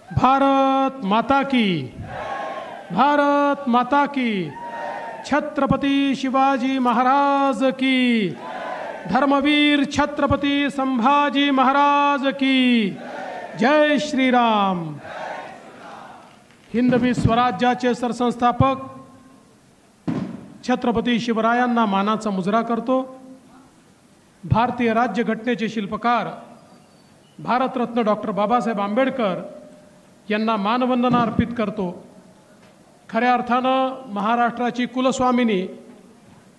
भारत माता की, भारत माता की, छत्रपति शिवाजी महाराज की, धर्मवीर छत्रपति संभाजी महाराज की, जय श्री राम। हिंदवी स्वराज्याचे सरसंस्थापक छत्रपती शिवरायांना मानाचा मुजरा करतो। भारतीय राज्यघटनेचे शिल्पकार भारतरत्न डॉक्टर बाबासाहेब आंबेडकर यांना मानवंदना अर्पित करतो। खऱ्या अर्थानं महाराष्ट्राची कुलस्वामिनी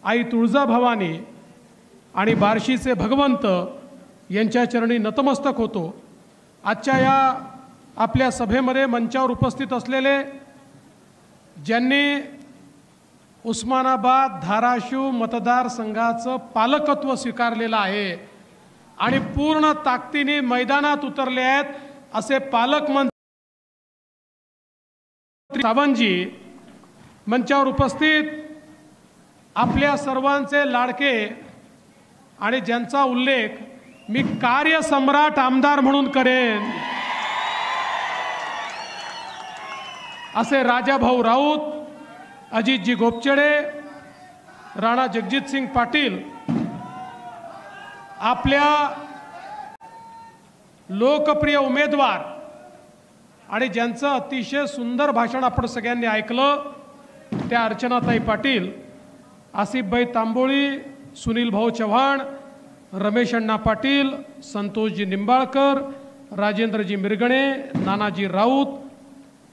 आई तुळजाभवानी आणि बार्शीचे भगवंत यांच्या चरणी नतमस्तक होतो। आजच्या या आपल्या सभेमध्ये मंचावर उपस्थित असलेले ज्यांनी उस्मानाबाद धाराशिव मतदारसंघाचं पालकत्व स्वीकारलेलं आहे आणि पूर्ण ताकदीने मैदानात उतरले आहेत असे पालकमंत्री सावंतजी, मंचावर उपस्थित आपल्या सर्वांचे लाडके आणि ज्यांचा उल्लेख मी कार्यसम्राट आमदार म्हणून करेन असे राजाभाऊ राऊत, अजितजी गोपचडे, राणा जगजितसिंग पाटील, आपल्या लोकप्रिय उमेदवार आणि ज्यांचं अतिशय सुंदर भाषण आपण सगळ्यांनी ऐकलं त्या अर्चनाताई पाटील, आसिफभाई तांबोळी, सुनील भाऊ चव्हाण, रमेश अण्णा पाटील, संतोषजी निंबाळकर, राजेंद्रजी मिरगणे, नानाजी राऊत,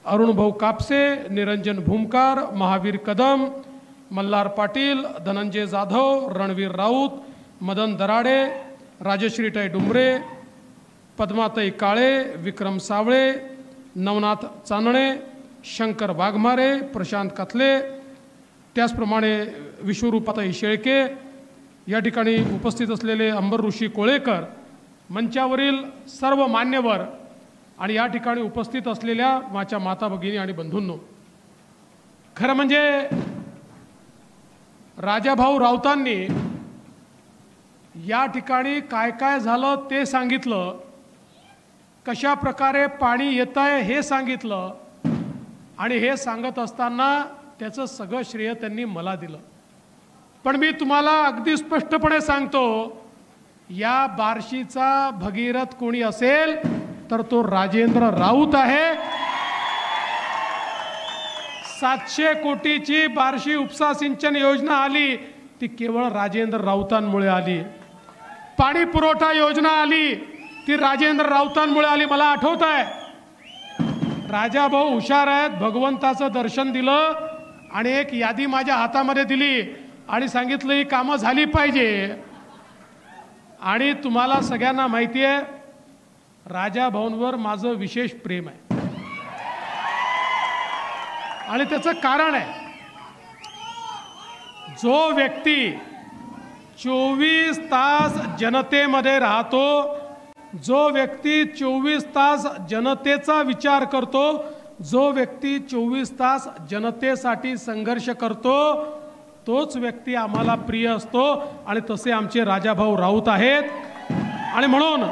अरुण भाऊ कापसे, निरंजन भूमकार, महावीर कदम, मल्हार पाटील, धनंजय जाधव, रणवीर राऊत, मदन दराडे, राजश्रीताई डुंबरे, पद्माताई काळे, विक्रम सावळे, नवनाथ चांदणे, शंकर वाघमारे, प्रशांत कथले, त्याचप्रमाणे विश्वरूपाताई शेळके, या ठिकाणी उपस्थित असलेले अंबर ऋषी कोळेकर, मंचावरील सर्व मान्यवर आणि या ठिकाणी उपस्थित असलेल्या माझ्या माता भगिनी आणि बंधूंनो, खरं म्हणजे राजाभाऊ राऊतांनी या ठिकाणी काय काय झालं ते सांगितलं, कशा प्रकारे पाणी येत आहे हे सांगितलं आणि हे सांगत असताना त्याचं सगळं श्रेय त्यांनी मला दिलं। पण मी तुम्हाला अगदी स्पष्टपणे सांगतो, या बार्शीचा भगीरथ कोणी असेल तर तो राजेंद्र राऊत आहे। 700 कोटीची बार्शी उपसा सिंचन योजना आली ती केवळ राजेंद्र राऊतांमुळे आली। पाणी पुरवठा योजना आली ती राजेंद्र राऊतांमुळे आली। मला आठवत आहे, राजाभाऊ हुशार आहेत, भगवंताचं दर्शन दिलं आणि एक यादी माझ्या हातामध्ये दिली आणि सांगितलं ही कामं झाली पाहिजे। आणि तुम्हाला सगळ्यांना माहिती आहे राजाभाऊंवर माझं विशेष प्रेम आहे आणि त्याचं कारण आहे, जो व्यक्ती 24 तास जनतेमध्ये राहतो, जो व्यक्ती 24 तास जनतेचा विचार करतो, जो व्यक्ती 24 तास जनतेसाठी संघर्ष करतो, तोच व्यक्ती आम्हाला प्रिय असतो आणि तसे आमचे राजाभाऊ राऊत आहेत। आणि म्हणून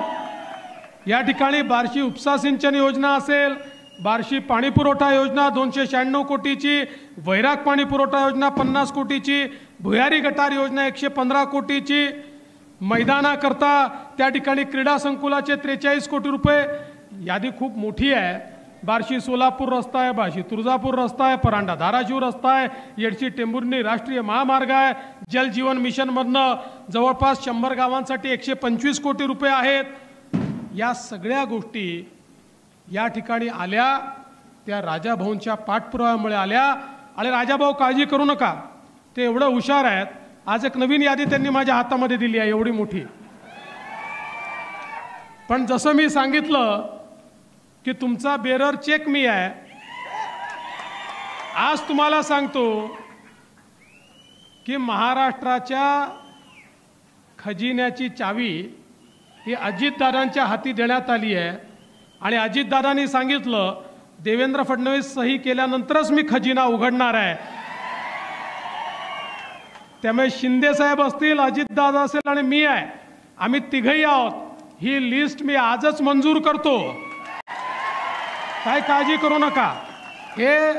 या ठिकाणी बार्शी उपसा सिंचन योजना असेल, बार्शी पाणी पुरवठा योजना 296 कोटीची, वैराग पाणी पुरवठा योजना 50 कोटीची, भुयारी गटार योजना 115 कोटीची, मैदानाकरता त्या ठिकाणी क्रीडा संकुलाचे 43 कोटी रुपये, यादी खूप मोठी आहे। बार्शी सोलापूर रस्ता आहे, बार्शी तुळजापूर रस्ता आहे, परांडा धाराशिव रस्ता आहे, येडशी टेंभुर्णी राष्ट्रीय महामार्ग आहे, जल जीवन मिशनमधनं जवळपास 100 गावांसाठी 125 कोटी रुपये आहेत। या सगळ्या गोष्टी या ठिकाणी आल्या त्या राजाभाऊंच्या पाठपुराव्यामुळे आल्या। आणि राजाभाऊ काळजी करू नका, ते एवढं हुशार आहेत, आज एक नवीन यादी त्यांनी माझ्या हातामध्ये दिली आहे एवढी मोठी। पण जसं मी सांगितलं की तुमचा बेरर चेक मी आहे, आज तुम्हाला सांगतो की महाराष्ट्राच्या खजिन्याची चावी ही अजितदादांच्या हाती देण्यात आली आहे आणि अजितदादांनी सांगितलं देवेंद्र फडणवीस सही केल्यानंतरच मी खजिना उघडणार आहे। त्यामुळे शिंदे साहेब असतील, अजितदादा असेल आणि मी आहे, आम्ही तिघही आहोत। ही लिस्ट मी आजच मंजूर करतो काय काळजी करू नका. हे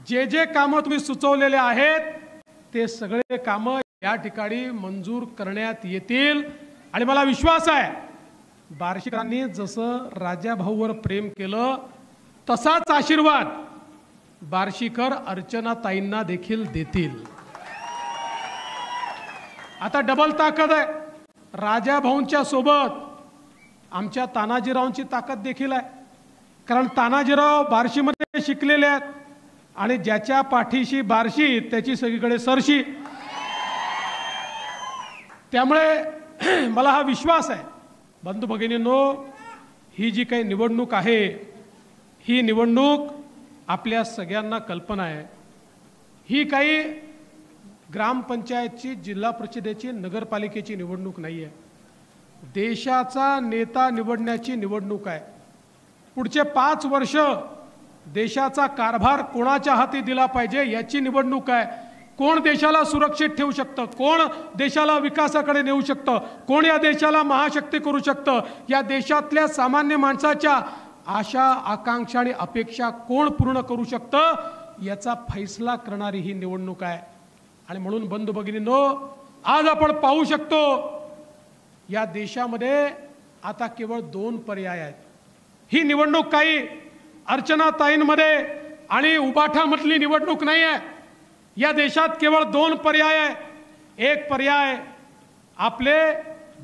जे जे कामं तुम्ही सुचवलेले आहेत ते सगळे कामं या ठिकाणी मंजूर करण्यात येतील. आणि मला विश्वास आहे बार्शीकरांनी जसं राजाभाऊवर प्रेम केलं तसाच आशीर्वाद बार्शीकर अर्चनाताईंना देखील देतील. आता डबल ताकद आहे. राजाभाऊंच्या सोबत आमच्या तानाजीरावांची ताकद देखील आहे. कारण तानाजीराव बार्शीमध्ये शिकलेले आहेत आणि ज्याच्या पाठीशी बार्शी त्याची सगळीकडे सरशी. त्यामुळे मला हा विश्वास आहे बंधू भगिनींनो, ही जी काही निवडणूक आहे ही निवडणूक आपल्या सगळ्यांना कल्पना आहे. ही काही ग्रामपंचायतची, जिल्हा परिषदेची, नगरपालिकेची निवडणूक नाही आहे. देशाचा नेता निवडण्याची निवडणूक आहे. पुढचे 5 वर्ष देशाचा कारभार कोणाच्या हाती दिला पाहिजे याची निवडणूक आहे. कोण देशाला सुरक्षित ठेवू शकतं, कोण देशाला विकासाकडे नेऊ शकतं, कोण या देशाला महाशक्ती करू शकतं, या देशातल्या सामान्य माणसाच्या आशा, आकांक्षा आणि अपेक्षा कोण पूर्ण करू शकतं याचा फैसला करणारी ही निवडणूक आहे. आणि म्हणून बंधू भगिनींनो, आज आपण पाहू शकतो या देशामध्ये आता केवळ 2 पर्याय आहेत. ही निवडणूक काही अर्चनाताईंमध्ये आणि उबाठामधली निवडणूक नाही आहे. या देशात केवळ 2 पर्याय आहे. एक पर्याय आपले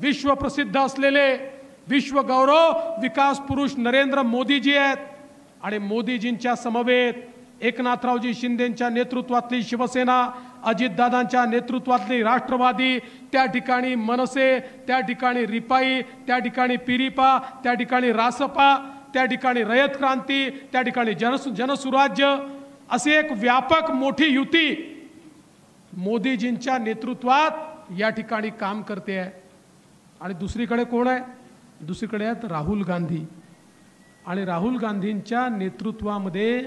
विश्वप्रसिद्ध असलेले विश्वगौरव विकास पुरुष नरेंद्र मोदीजी आहेत. आणि मोदीजींच्या समवेत एकनाथरावजी शिंदेंच्या नेतृत्वातली शिवसेना, अजितदादांच्या नेतृत्वातली राष्ट्रवादी, त्या ठिकाणी मनसे, त्या ठिकाणी रिपाई, त्या ठिकाणी पिरिपा, त्या ठिकाणी रासपा, त्या ठिकाणी रयत क्रांती, त्या ठिकाणी जनसुराज्य, अशी एक व्यापक मोठी युती मोदीजींच्या नेतृत्वात या ठिकाणी काम करते आहे. आणि दुसरीकडे कोण आहे? दुसरीकडे आहेत राहुल गांधी. आणि राहुल गांधींच्या नेतृत्वामध्ये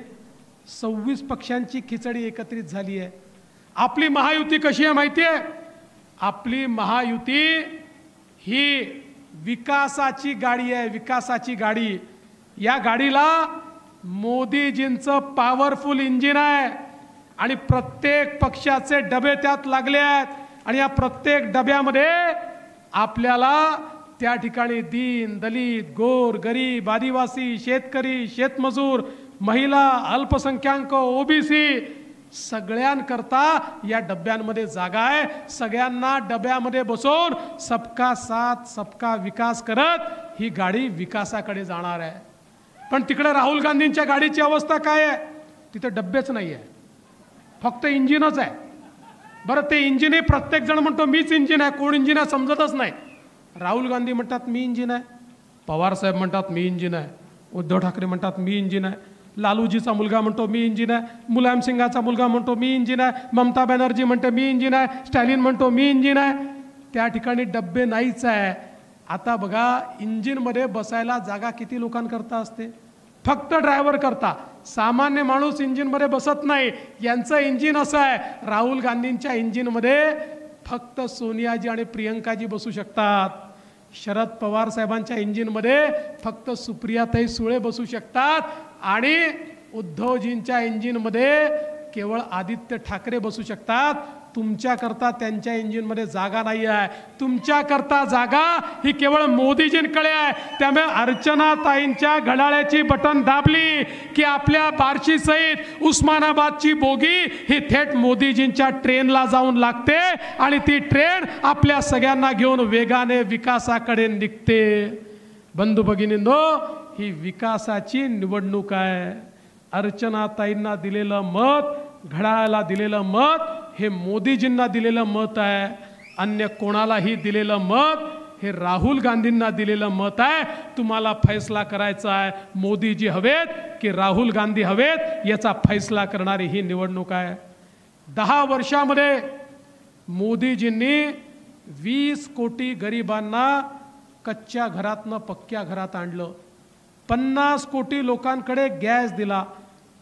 26 पक्षांची खिचडी एकत्रित झाली आहे. आपली महायुती कशी आहे माहिती आहे? आपली महायुती ही विकासाची गाडी आहे, विकासाची गाडी. या गाडीला मोदीजींचं पॉवरफुल इंजिन आहे आणि प्रत्येक पक्षाचे डबे त्यात लागले आहेत. आणि या प्रत्येक डब्यामध्ये आपल्याला त्या ठिकाणी दीन, दलित, गोर, गरीब, आदिवासी, शेतकरी, शेतमजूर, महिला, अल्पसंख्याक, ओबीसी सगळ्यांकरता या डब्यांमध्ये जागा आहे. सगळ्यांना डब्यामध्ये बसवून सबका साथ सबका विकास करत ही गाडी विकासाकडे जाणार आहे. पण तिकडे राहुल गांधींच्या गाडीची अवस्था काय आहे? तिथे डब्बेच नाही आहे, फक्त इंजिनच आहे. बरं, ते इंजिन हे प्रत्येक जण म्हणतो मीच इंजिन आहे. कोण इंजिन आहे समजतच नाही. राहुल गांधी म्हणतात मी इंजिन आहे, पवार साहेब म्हणतात मी इंजिन आहे, उद्धव ठाकरे म्हणतात मी इंजिन आहे, लालूजीचा मुलगा म्हणतो मी इंजिन आहे, मुलायम सिंगाचा मुलगा म्हणतो मी इंजिन आहे, ममता बॅनर्जी म्हणते मी इंजिन आहे, स्टॅलिन म्हणतो मी इंजिन आहे. त्या ठिकाणी डब्बे नाहीच आहे. आता बघा, इंजिनमध्ये बसायला जागा किती लोकांकरता असते? फक्त ड्रायव्हर करता. सामान्य माणूस इंजिनमध्ये बसत नाही. यांचं इंजिन असं आहे, राहुल गांधींच्या इंजिनमध्ये फक्त सोनियाजी आणि प्रियंकाजी बसू शकतात. शरद पवार साहेबांच्या इंजिनमध्ये फक्त सुप्रियाताई सुळे बसू शकतात. आणि उद्धवजींच्या इंजिनमध्ये केवळ आदित्य ठाकरे बसू शकतात. तुमच्याकरता त्यांच्या इंजिनमध्ये जागा नाही आहे. तुमच्याकरता जागा ही केवळ मोदीजींकडे आहे. त्यामुळे अर्चनाताईंच्या घड्याळाची बटन दाबली की आपल्या बार्शी सहित उस्मानाबादची बोगी ही थेट मोदीजींच्या ट्रेनला जाऊन लागते आणि ती ट्रेन आपल्या सगळ्यांना घेऊन वेगाने विकासाकडे निघते. बंधू भगिनींनो, ही विकासाची निवडणूक आहे. अर्चनाताईंना दिलेलं मत, घड्याळाला दिलेलं मत हे मोदीजींना दिलेलं मत आहे. अन्य कोणालाही दिलेलं मत हे राहुल गांधींना दिलेलं मत आहे. तुम्हाला फैसला करायचा आहे, मोदीजी हवेत की राहुल गांधी हवेत याचा फैसला करणारी ही निवडणूक आहे. 10 वर्षामध्ये मोदीजींनी 20 कोटी गरिबांना कच्च्या घरातनं पक्क्या घरात आणलं. 50 कोटी लोकांकडे गॅस दिला.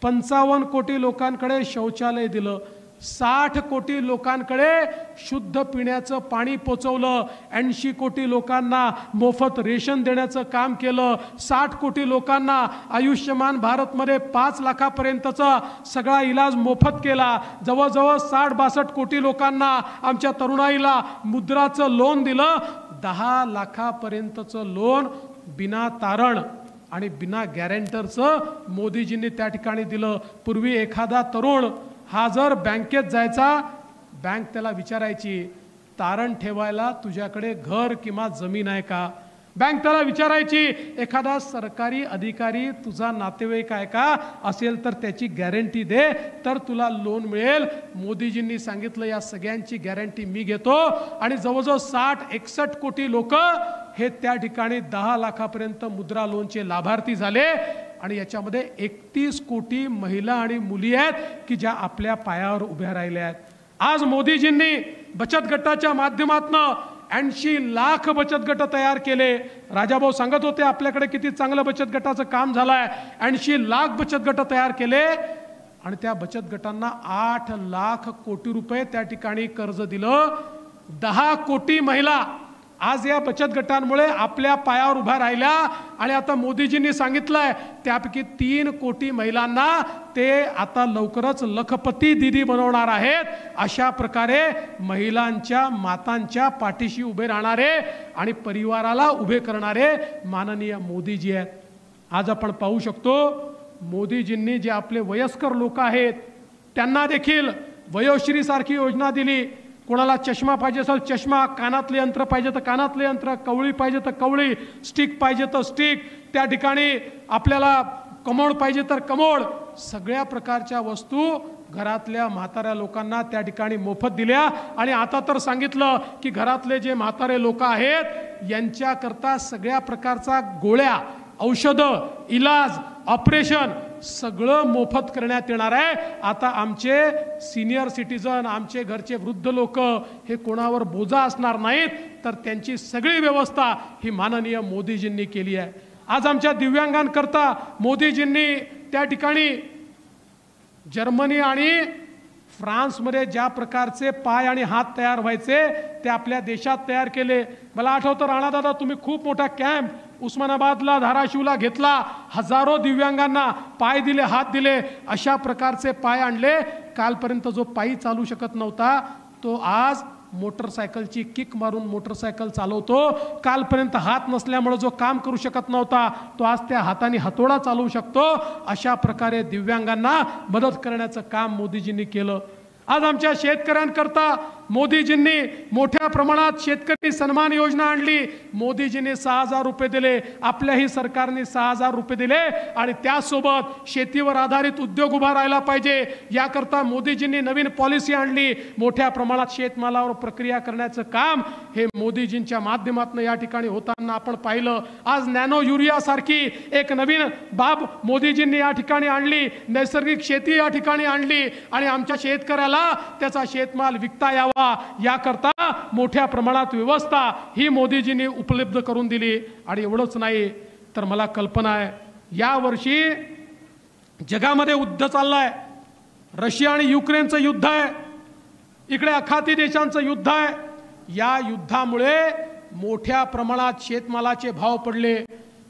55 कोटी लोकांकडे शौचालय दिलं. 60 कोटी लोकांकडे शुद्ध पिण्याचं पाणी पोचवलं, 80 कोटी लोकांना मोफत रेशन देण्याचं काम केलं, 60 कोटी लोकांना आयुष्यमान भारतमध्ये 5 लाखापर्यंतचा सगळा इलाज मोफत केला, जवळजवळ 60-62 कोटी लोकांना आमच्या तरुणाईला मुद्राचं लोन दिलं, 10 लाखापर्यंतचं लोन बिना तारण आणि बिना गॅरेंटरचं मोदीजींनी त्या ठिकाणी दिलं। पूर्वी एखादा तरुण हा जर बँकेत जायचा, बँक त्याला विचारायची तारण ठेवायला तुझ्याकडे घर किंवा जमीन आहे का, बँक त्याला विचारायची एखादा सरकारी अधिकारी तुझा नातेवाईक आहे का, असेल तर त्याची गॅरंटी दे तर तुला लोन मिळेल। मोदीजींनी सांगितलं या सगळ्यांची गॅरंटी मी घेतो आणि जवळजवळ 60-61 कोटी लोक हे त्या ठिकाणी 10 लाखापर्यंत मुद्रा लोनचे लाभार्थी झाले आणि याच्यामध्ये 31 कोटी महिला आणि मुली आहेत की ज्या आपल्या पायावर उभ्या राहिल्या आहेत। आज मोदीजींनी बचत गटाच्या माध्यमातून 80 लाख बचत गट तयार केले। राजाभाऊ सांगत होते आपल्याकडे किती चांगलं बचत गटाचं काम झालंय। 80 लाख बचत गट तयार केले आणि त्या बचत गटांना 8 लाख कोटी रुपये त्या ठिकाणी कर्ज दिलं। 10 कोटी महिला आज या बचत गटांमुळे आपल्या पायावर उभ्या राहिल्या आणि आता मोदीजींनी सांगितलंय त्यापैकी 3 कोटी महिलांना ते आता लवकरच लखपती दीदी बनवणार आहेत। अशा प्रकारे महिलांच्या मातांच्या पाठीशी उभे राहणारे आणि परिवाराला उभे करणारे माननीय मोदीजी आहेत। आज आपण पाहू शकतो मोदीजींनी जे आपले वयस्कर लोक आहेत त्यांना देखील वयोश्री सारखी योजना दिली। कोणाला चष्मा पाहिजे असेल चष्मा, कानातले यंत्र पाहिजे तर कानातले यंत्र, कवळी पाहिजे तर कवळी, स्टिक पाहिजे तर स्टिक, त्या ठिकाणी आपल्याला कमोड पाहिजे तर कमोड, सगळ्या प्रकारच्या वस्तू घरातल्या म्हाताऱ्या लोकांना त्या ठिकाणी मोफत दिल्या। आणि आता तर सांगितलं की घरातले जे म्हातारे लोक आहेत यांच्याकरता सगळ्या प्रकारचा गोळ्या, औषधं, इलाज, ऑपरेशन सगळं मोफत करण्यात येणार आहे। आता आमचे सिनियर सिटीजन, आमचे घरचे वृद्ध लोक हे कोणावर बोजा असणार नाहीत, तर त्यांची सगळी व्यवस्था ही माननीय मोदीजींनी केली आहे। आज आमच्या दिव्यांगांकरता मोदीजींनी त्या ठिकाणी जर्मनी आणि फ्रान्समध्ये ज्या प्रकारचे पाय आणि हात तयार व्हायचे ते आपल्या देशात तयार केले। मला आठवतं राणादादा तुम्ही खूप मोठा कॅम्प उस्मानाबादला, धाराशिवला घेतला, हजारो दिव्यांगांना पाय दिले, हात दिले, अशा प्रकारचे पाय आणले। कालपर्यंत जो पायी चालू शकत नव्हता तो आज मोटरसायकलची किक मारून मोटरसायकल चालवतो। कालपर्यंत हात नसल्यामुळे जो काम करू शकत नव्हता तो आज त्या हाताने हातोडा चालवू शकतो। अशा प्रकारे दिव्यांगांना मदत करण्याचं काम मोदीजींनी केलं। आज आमच्या शेतकऱ्यांकरता मोदीजींनी मोठ्या प्रमाणात शेतकरी सन्मान योजना आणली। मोदीजींनी 6,000 रुपये दिले, आपल्याही सरकारने 6,000 रुपये दिले आणि त्यासोबत शेतीवर आधारित उद्योग उभा राहिला पाहिजे याकरता मोदीजींनी नवीन पॉलिसी आणली। मोठ्या प्रमाणात शेतमालावर प्रक्रिया करण्याचं काम हे मोदीजींच्या माध्यमातून या ठिकाणी होताना आपण पाहिलं। आज नॅनो युरिया सारखी एक नवीन बाब मोदीजींनी या ठिकाणी आणली, नैसर्गिक शेती या ठिकाणी आणली आणि आमच्या शेतकऱ्याला त्याचा शेतमाल विकता यावा याकरता मोठ्या प्रमाणात व्यवस्था ही मोदीजींनी उपलब्ध करून दिली। आणि एवढंच नाही तर मला कल्पना आहे या वर्षी जगामध्ये युद्ध चाललंय, रशिया आणि युक्रेनचं युद्ध आहे, इकडे आखाती देशांचं युद्ध आहे। या युद्धामुळे मोठ्या प्रमाणात शेतमालाचे भाव पडले,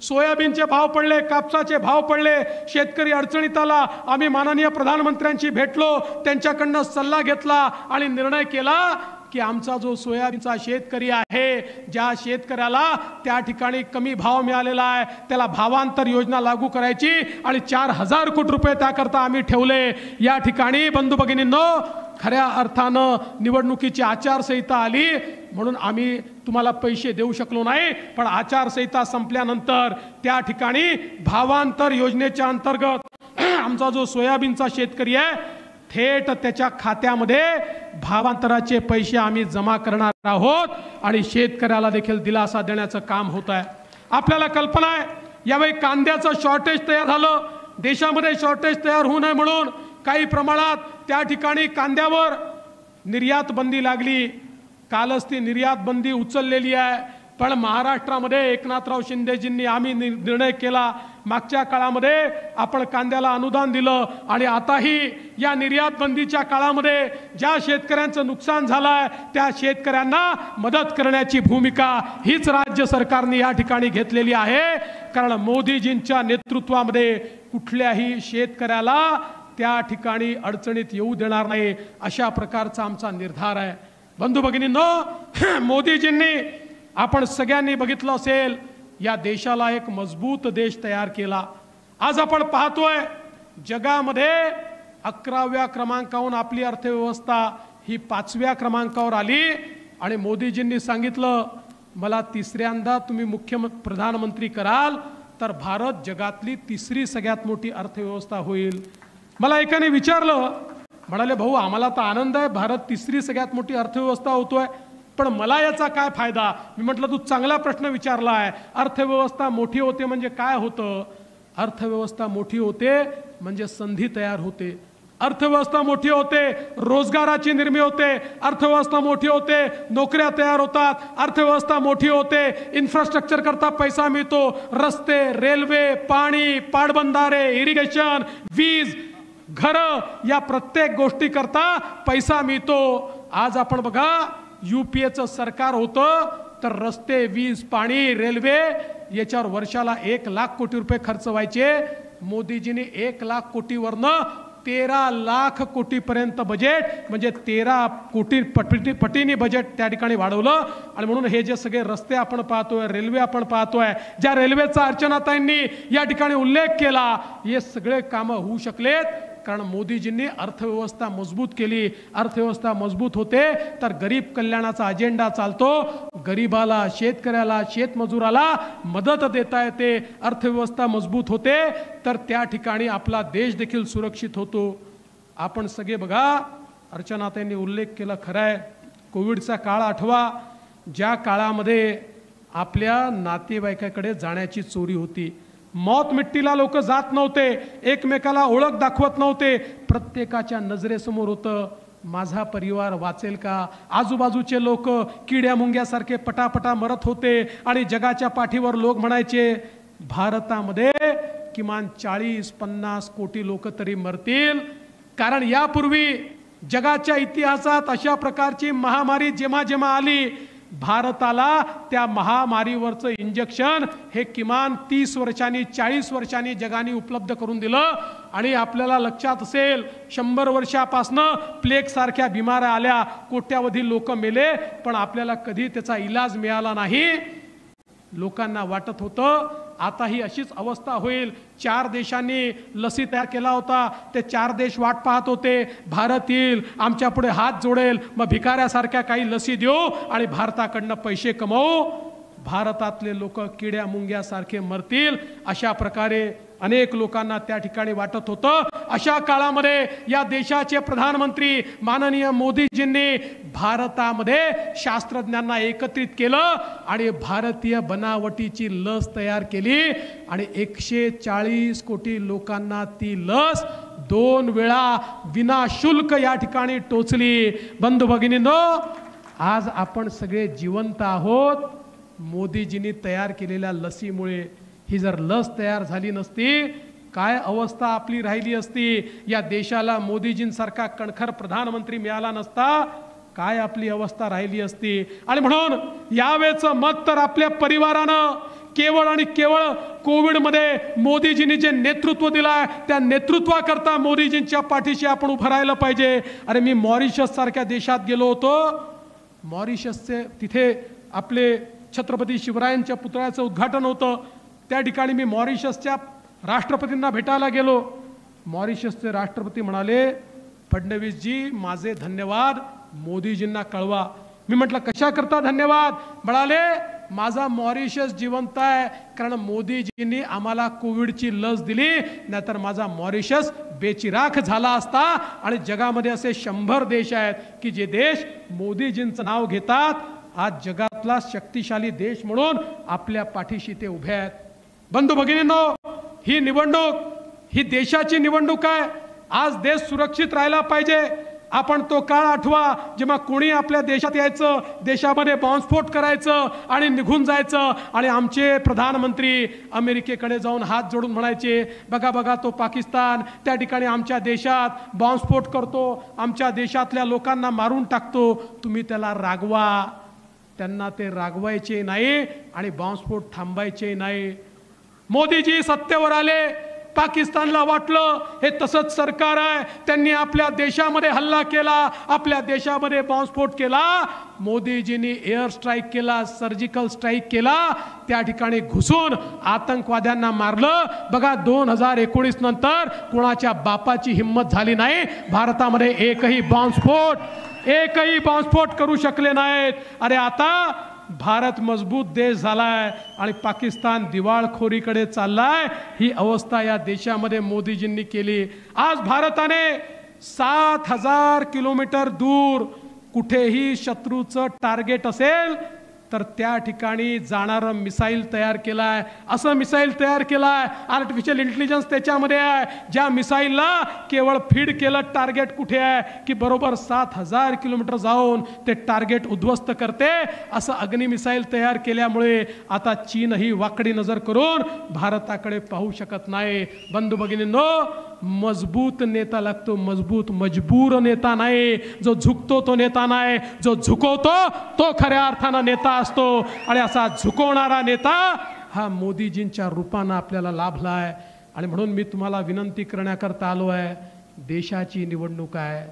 सोयाबीनचे भाव पडले, कापसाचे भाव पडले, शेतकरी अडचणीत आला। आम्ही माननीय प्रधानमंत्र्यांशी भेटलो, त्यांच्याकडनं सल्ला घेतला आणि निर्णय केला की आमचा जो सोयाबीनचा शेतकरी आहे, ज्या शेतकऱ्याला त्या ठिकाणी कमी भाव मिळालेला आहे त्याला भावांतर योजना लागू करायची आणि 4,000 कोटी रुपये त्याकरता आम्ही ठेवले। या ठिकाणी बंधू भगिनींनो खऱ्या अर्थानं निवडणुकीची आचारसंहिता आली म्हणून आम्ही तुम्हाला पैसे देऊ शकलो नाही, पण आचारसंहिता संपल्यानंतर त्या ठिकाणी भावांतर योजनेच्या अंतर्गत आमचा जो सोयाबीनचा शेतकरी आहे थेट त्याच्या खात्यामध्ये भावांतराचे पैसे आम्ही जमा करणार आहोत आणि शेतकऱ्याला देखील दिलासा देण्याचं काम होत आहे। आपल्याला कल्पना आहे यावेळी कांद्याचं शॉर्टेज तयार झालं, देशामध्ये शॉर्टेज तयार होऊ नये म्हणून काही प्रमाणात त्या ठिकाणी कांद्यावर निर्यात बंदी लागली। कालच ती निर्यात बंदी उचललेली आहे, पण महाराष्ट्रामध्ये एकनाथराव शिंदेजींनी आम्ही निर्णय केला, मागच्या काळामध्ये आपण कांद्याला अनुदान दिलं आणि आताही या निर्यात बंदीच्या काळामध्ये ज्या शेतकऱ्यांचं नुकसान झालंय त्या शेतकऱ्यांना मदत करण्याची भूमिका हीच राज्य सरकारने या ठिकाणी घेतलेली आहे। कारण मोदीजींच्या नेतृत्वामध्ये कुठल्याही शेतकऱ्याला त्या ठिकाणी अडचणीत येऊ देणार नाही अशा प्रकारचा आमचा निर्धार आहे। बंधू भगिनींनो, मोदीजींनी आपण सगळ्यांनी बघितलं असेल या देशाला एक मजबूत देश तयार केला। आज आपण पाहतोय जगामध्ये 11व्या क्रमांकावरून आपली अर्थव्यवस्था ही 5व्या क्रमांकावर आली आणि मोदीजींनी सांगितलं मला तिसऱ्यांदा तुम्ही प्रधानमंत्री कराल तर भारत जगातली तिसरी सगळ्यात मोठी अर्थव्यवस्था होईल। मला एकाने विचारलं, म्हणाले भाऊ आम्हाला तर आनंद आहे, भारत तिसरी सगळ्यात मोठी अर्थव्यवस्था होतोय, पण मला याचा काय फायदा? मी म्हटलं तू चांगला प्रश्न विचारला आहे। अर्थव्यवस्था मोठी होते म्हणजे काय होतं? अर्थव्यवस्था मोठी होते म्हणजे संधी तयार होते, अर्थव्यवस्था मोठी होते रोजगाराची निर्मिती होते, अर्थव्यवस्था मोठी होते नोकऱ्या तयार होतात, अर्थव्यवस्था मोठी होते इन्फ्रास्ट्रक्चर करता पैसा मिळतो, रस्ते, रेल्वे, पाणी, पाटबंधारे, इरिगेशन, वीज, घर या प्रत्येक गोष्टी करता पैसा मिळतो। आज आपण बघा यूपीएचं सरकार होतं तर रस्ते, वीज, पाणी, रेल्वे याच्यावर वर्षाला 1 लाख कोटी रुपये खर्च व्हायचे। मोदीजींनी 1 लाख कोटीवरनं 13 लाख कोटीपर्यंत बजेट म्हणजे 13 कोटी पटीने बजेट त्या ठिकाणी वाढवलं। आणि म्हणून हे जे सगळे रस्ते आपण पाहतोय, रेल्वे आपण पाहतोय, ज्या रेल्वेचा अर्चनाताईंनी या ठिकाणी उल्लेख केला, हे सगळे कामं होऊ शकलेत कारण मोदीजींनी अर्थव्यवस्था मजबूत केली। अर्थव्यवस्था मजबूत होते तर गरीब कल्याणाचा अजेंडा चालतो, गरीबाला, शेतकऱ्याला, शेतमजुराला मदत देता येते, अर्थव्यवस्था मजबूत होते तर त्या ठिकाणी आपला देश देखील सुरक्षित होतो। आपण सगळे बघा अर्चनाताईंनी उल्लेख केला, खरं आहे कोविडचा काळ आठवा, ज्या काळामध्ये आपल्या नातेवाईकाकडे जाण्याची चोरी होती, मौत मिट्टीला लोक जात नव्हते, एकमेकाला ओळख दाखवत नव्हते, प्रत्येकाच्या नजरेसमोर होतं माझा परिवार वाचेल का, आजूबाजूचे लोक किड्या मुंग्यासारखे पटापटा मरत होते आणि जगाच्या पाठीवर लोक म्हणायचे भारतामध्ये किमान 40-50 कोटी लोक तरी मरतील। कारण यापूर्वी जगाच्या इतिहासात अशा प्रकारची महामारी जेव्हा जेव्हा आली भारताला त्या महामारीवरचं इंजेक्शन हे किमान 30 वर्षांनी 40 वर्षांनी जगाने उपलब्ध करून दिलं। आणि आपल्याला लक्षात असेल 100 वर्षापासनं प्लेग सारख्या बिमाऱ्या आल्या, कोट्यावधी लोक मेले, पण आपल्याला कधी त्याचा इलाज मिळाला नाही। लोकांना वाटत होतं आता ही अशीच अवस्था होईल। 4 देशांनी लसी तयार केला होता, ते 4 देश वाट पाहत होते भारत येईल, आमच्या पुढे हात जोडेल, मग भिकाऱ्यासारख्या काही लसी देऊ आणि भारताकडनं पैसे कमवू। भारतातले लोक किड्या मुंग्यासारखे मरतील अशा प्रकारे अनेक लोकांना त्या ठिकाणी वाटत होतं। अशा काळामध्ये या देशाचे प्रधानमंत्री माननीय मोदीजींनी भारतामध्ये शास्त्रज्ञांना एकत्रित केलं आणि भारतीय बनावटीची लस तयार केली आणि 140 कोटी लोकांना ती लस 2 वेळा विनाशुल्क या ठिकाणी टोचली। बंधू भगिनींनो, आज आपण सगळे जिवंत आहोत मोदीजींनी तयार केलेल्या लसीमुळे। ही जर लस तयार झाली नसती काय अवस्था आपली राहिली असती, या देशाला मोदीजींसारखा कणखर प्रधानमंत्री मिळाला नसता काय आपली अवस्था राहिली असती। आणि म्हणून यावेळेचं मत तर आपल्या परिवारानं केवळ आणि केवळ कोविडमध्ये मोदीजींनी जे नेतृत्व दिलाय त्या नेतृत्वाकरता मोदीजींच्या पाठीशी आपण उभं राहिलं पाहिजे। अरे मी मॉरिशस सारख्या देशात गेलो होतो, मॉरिशसचे तिथे आपले छत्रपती शिवरायांच्या पुतळ्याचं उद्घाटन होतं, त्या ठिकाणी मी मॉरिशसच्या राष्ट्रपतींना भेटायला गेलो। मॉरिशसचे राष्ट्रपती म्हणाले फडणवीसजी माझे धन्यवाद मोदीजींना कळवा। मी म्हटलं कशा करता धन्यवाद? म्हणाले माझा मॉरिशस जिवंत आहे कारण मोदीजींनी आम्हाला कोविडची लस दिली, नाहीतर माझा मॉरिशस बेचिराख झाला असता। आणि जगामध्ये असे 100 देश आहेत की जे देश मोदीजींचं नाव घेतात, आज जगातला शक्तिशाली देश म्हणून आपल्या पाठीशी ते उभे आहेत। बंधू भगिनींनो, ही निवडणूक ही देशाची निवडणूक आहे। आज देश सुरक्षित राहिला पाहिजे, आपण तो काळ आठवा जेव्हा कोणी आपल्या देशात यायचं, देशामध्ये बॉम्बस्फोट करायचं आणि निघून जायचं आणि आमचे प्रधानमंत्री अमेरिकेकडे जाऊन हात जोडून म्हणायचे, बघा बघा तो पाकिस्तान त्या ठिकाणी आमच्या देशात बॉम्बस्फोट करतो, आमच्या देशातल्या लोकांना मारून टाकतो, तुम्ही त्याला रागवा. त्यांना ते रागवायचे नाही आणि बॉम्बस्फोट थांबायचे नाही. मोदीजी सत्तेवर आले, पाकिस्तानला वाटलं हे तसंच सरकार आहे, त्यांनी आपल्या देशामध्ये हल्ला केला, आपल्या देशामध्ये बॉम्बस्फोट केला. मोदीजींनी एअर स्ट्राईक केला, सर्जिकल स्ट्राईक केला, त्या ठिकाणी घुसून आतंकवाद्यांना मारलं. बघा 2019 नंतर कोणाच्या बापाची हिम्मत झाली नाही भारतामध्ये एकही बॉम्बस्फोट करू शकले नाहीत. अरे आता भारत मजबूत देश झालाय आणि पाकिस्तान दिवाळखोरीकडे चाललाय. ही अवस्था या देशामध्ये मोदीजींनी केली. आज भारताने 7000 किलोमीटर दूर कुठेही शत्रूचं टार्गेट असेल तर त्या ठिकाणी जाणारं मिसाईल तयार केलं आहे. असं मिसाईल तयार केलं आहे, आर्टिफिशियल इंटेलिजन्स त्याच्यामध्ये आहे, ज्या मिसाईलला केवळ फीड केलं टार्गेट कुठे आहे की बरोबर 7000 किलोमीटर जाऊन ते टार्गेट उद्ध्वस्त करते. असं अग्नि मिसाईल तयार केल्यामुळे आता चीनही वाकडी नजर करून भारताकडे पाहू शकत नाही. बंधू भगिनींनो, मजबूत नेता लागतो, मजबूर नेता नाही. जो झुकतो तो नेता नाही, जो झुकवतो तो खऱ्या अर्थानं नेता असतो. आणि असा झुकवणारा नेता हा मोदीजींच्या रूपानं आपल्याला लाभला आहे. आणि म्हणून मी तुम्हाला विनंती करण्याकरता आलो आहे, देशाची निवडणूक आहे,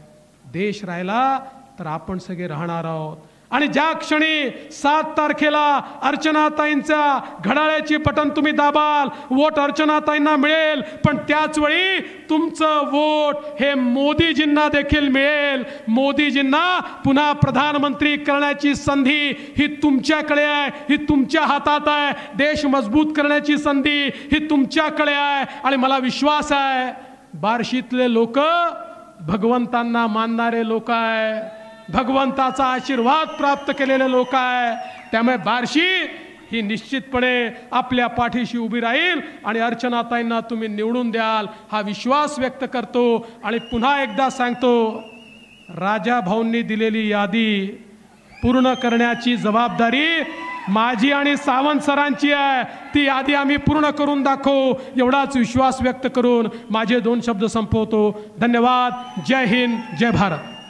देश राहिला तर आपण सगळे राहणार आहोत. आणि ज्या क्षणी 7 तारखेला अर्चनाताईंच्या घड्याळाची बटन तुम्ही दाबाल, वोट अर्चनाताईंना मिळेल, पण त्याच वेळी तुमचं वोट हे मोदीजींना देखील मिळेल. मोदीजींना पुन्हा प्रधानमंत्री करण्याची संधी ही तुमच्याकडे आहे, ही तुमच्या हातात आहे. देश मजबूत करण्याची संधी ही तुमच्याकडे आहे. आणि मला विश्वास आहे बार्शीतले लोक भगवंतांना मानणारे लोक आहे, भगवंताचा आशीर्वाद प्राप्त केलेले लोक आहे. त्यामुळे बार्शी ही निश्चितपणे आपल्या पाठीशी उभी राहील आणि अर्चनाताईंना तुम्ही निवडून द्याल हा विश्वास व्यक्त करतो. आणि पुन्हा एकदा सांगतो, राजा भाऊंनी दिलेली यादी पूर्ण करण्याची जबाबदारी माझी आणि सावंत सरांची आहे. ती यादी आम्ही पूर्ण करून दाखवू एवढाच विश्वास व्यक्त करून माझे 2 शब्द संपवतो. धन्यवाद. जय हिंद, जय भारत.